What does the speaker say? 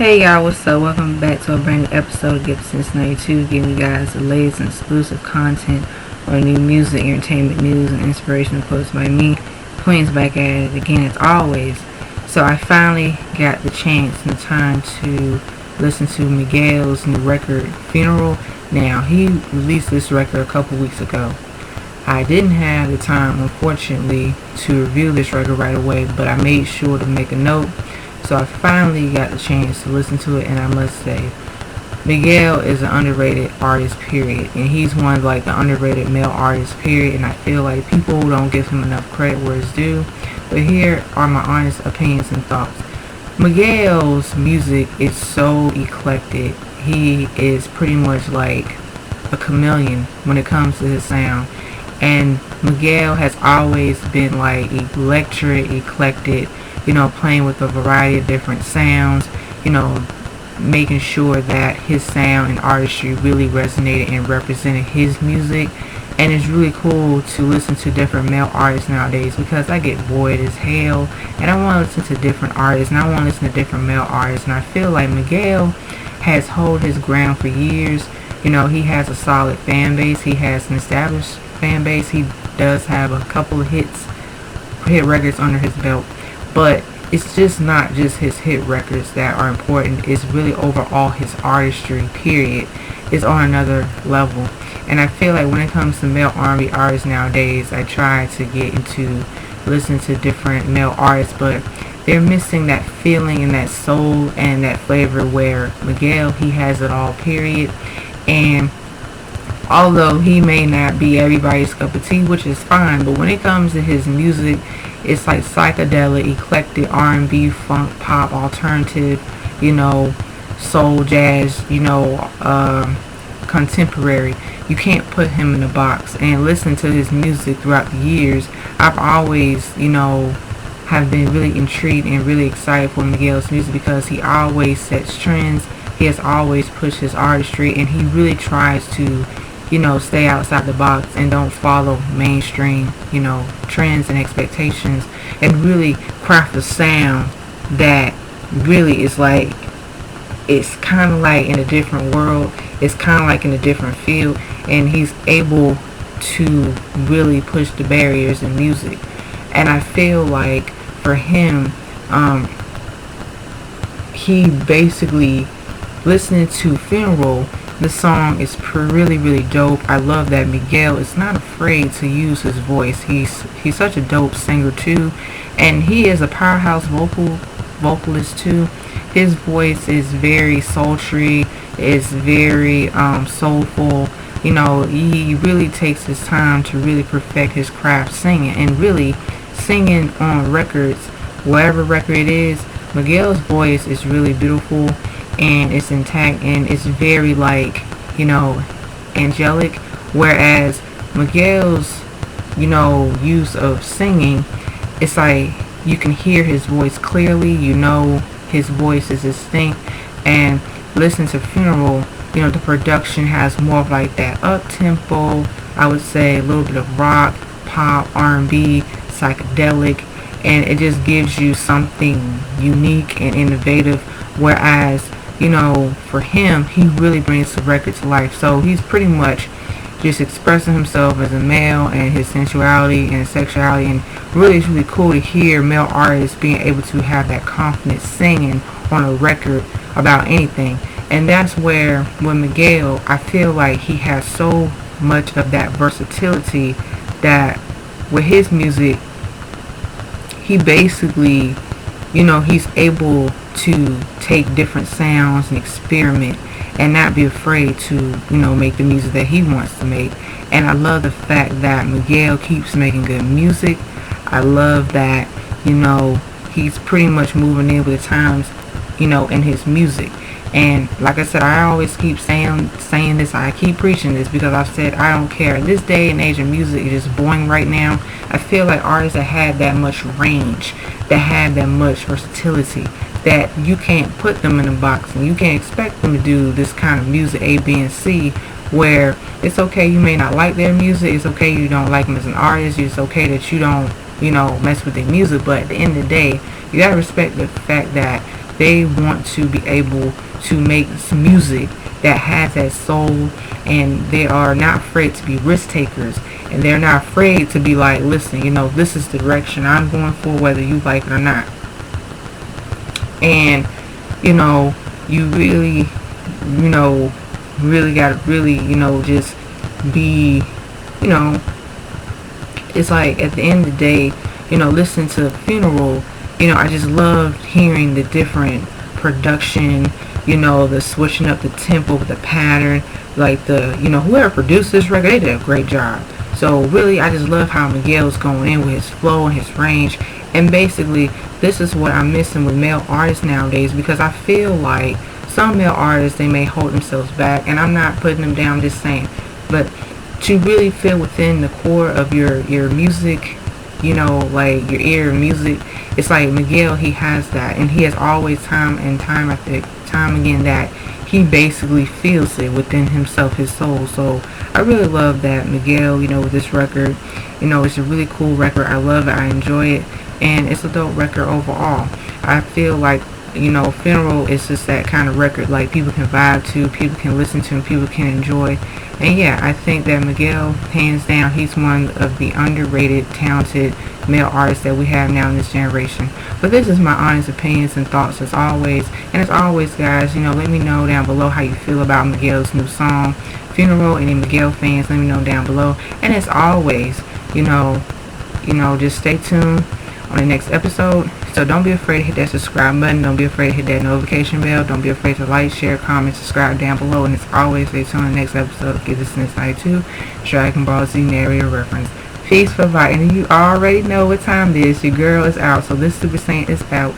Hey y'all, what's up? Welcome back to a brand new episode of Gift Since 92, giving you guys the latest and exclusive content or new music, entertainment news, and inspirational quotes by me. Queen's back at it again as always. So I finally got the chance and the time to listen to Miguel's new record, Funeral. Now, he released this record a couple weeks ago. I didn't have the time, unfortunately, to review this record right away, but I made sure to make a note. So I finally got the chance to listen to it, and I must say, Miguel is an underrated artist, period. And he's one of the underrated male artists, period. And I feel like people don't give him enough credit where it's due. But here are my honest opinions and thoughts. Miguel's music is so eclectic. He is pretty much like a chameleon when it comes to his sound. And Miguel has always been like electric, eclectic, playing with a variety of different sounds, making sure that his sound and artistry really resonated and represented his music. And it's really cool to listen to different male artists nowadays because I get bored as hell and I want to listen to different artists and I want to listen to different male artists. And I feel like Miguel has held his ground for years. He has a solid fan base. He has an established fan base. He does have a couple of hit records under his belt. But it's just not just his hit records that are important. It's really overall his artistry, period, is on another level. And I feel like when it comes to male R&B artists nowadays, I try to get into listening to different male artists, but they're missing that feeling and that soul and that flavor where Miguel, he has it all, period. And although he may not be everybody's cup of tea, which is fine, but when it comes to his music, it's like psychedelic, eclectic R&B, funk, pop, alternative, soul, jazz, contemporary. You can't put him in a box. And listen to his music throughout the years, I've always, have been really intrigued and really excited for Miguel's music because he always sets trends. He has always pushed his artistry, and he really tries to stay outside the box and don't follow mainstream, trends and expectations, and really craft a sound that really is like, it's kind of like in a different world, it's kind of like in a different field, and he's able to really push the barriers in music. And I feel like for him, he basically, listening to Funeral, the song is really, really dope. I love that Miguel is not afraid to use his voice. He's such a dope singer too, and he is a powerhouse vocalist too. His voice is very sultry. It's very soulful. He really takes his time to really perfect his craft singing, and really singing on records, whatever record it is. Miguel's voice is really beautiful, and it's intact, and it's very angelic, whereas Miguel's use of singing, it's like you can hear his voice clearly, his voice is distinct. And listen to Funeral, the production has more of like that up tempo, I would say a little bit of rock, pop, R&B, psychedelic, and it just gives you something unique and innovative, whereas for him, he really brings the record to life. So he's pretty much just expressing himself as a male and his sensuality and his sexuality. And really, it's really cool to hear male artists being able to have that confidence singing on a record about anything. And that's where, with Miguel, I feel like he has so much of that versatility that with his music, he basically, he's able to take different sounds and experiment and not be afraid to make the music that he wants to make. And I love the fact that Miguel keeps making good music. I love that he's pretty much moving in with the times in his music. And like I said, I always keep saying this, I keep preaching this, because I've said I don't care. This day and age of music is just boring right now. I feel like artists that had that much range, that had that much versatility, that you can't put them in a box and you can't expect them to do this kind of music A, B, and C, where it's okay you may not like their music, it's okay you don't like them as an artist, it's okay that you don't mess with their music, but at the end of the day, you gotta respect the fact that they want to be able to make music that has that soul, and they are not afraid to be risk takers, and they're not afraid to be like, listen, this is the direction I'm going for, whether you like it or not. And you really really gotta really just be, it's like at the end of the day, listening to Funeral, I just loved hearing the different production, the switching up the tempo, the pattern, like the, whoever produced this record, they did a great job. So really, I just love how Miguel's going in with his flow and his range. And basically, this is what I'm missing with male artists nowadays, because I feel like some male artists, they may hold themselves back, and I'm not putting them down, just saying, but to really feel within the core of your music, like your ear music, it's like Miguel, he has that, and he has always time after time again that he basically feels it within himself, his soul. So I really love that Miguel, with this record, it's a really cool record. I love it, I enjoy it, and it's a dope record overall. I feel like Funeral is just that kind of record, like people can vibe to, people can listen to, and people can enjoy. And yeah, I think that Miguel, hands down, he's one of the underrated, talented male artists that we have now in this generation. But this is my honest opinions and thoughts as always. And as always, guys, let me know down below how you feel about Miguel's new song, Funeral. Any Miguel fans, let me know down below. And as always, just stay tuned on the next episode. So don't be afraid to hit that subscribe button. Don't be afraid to hit that notification bell. Don't be afraid to like, share, comment, subscribe down below. And as always, stay tuned on the next episode of Give This Since 92 Dragon Ball Z narrator reference. Peace for fighting. You already know what time it is. Your girl is out. So this Super Saiyan is out.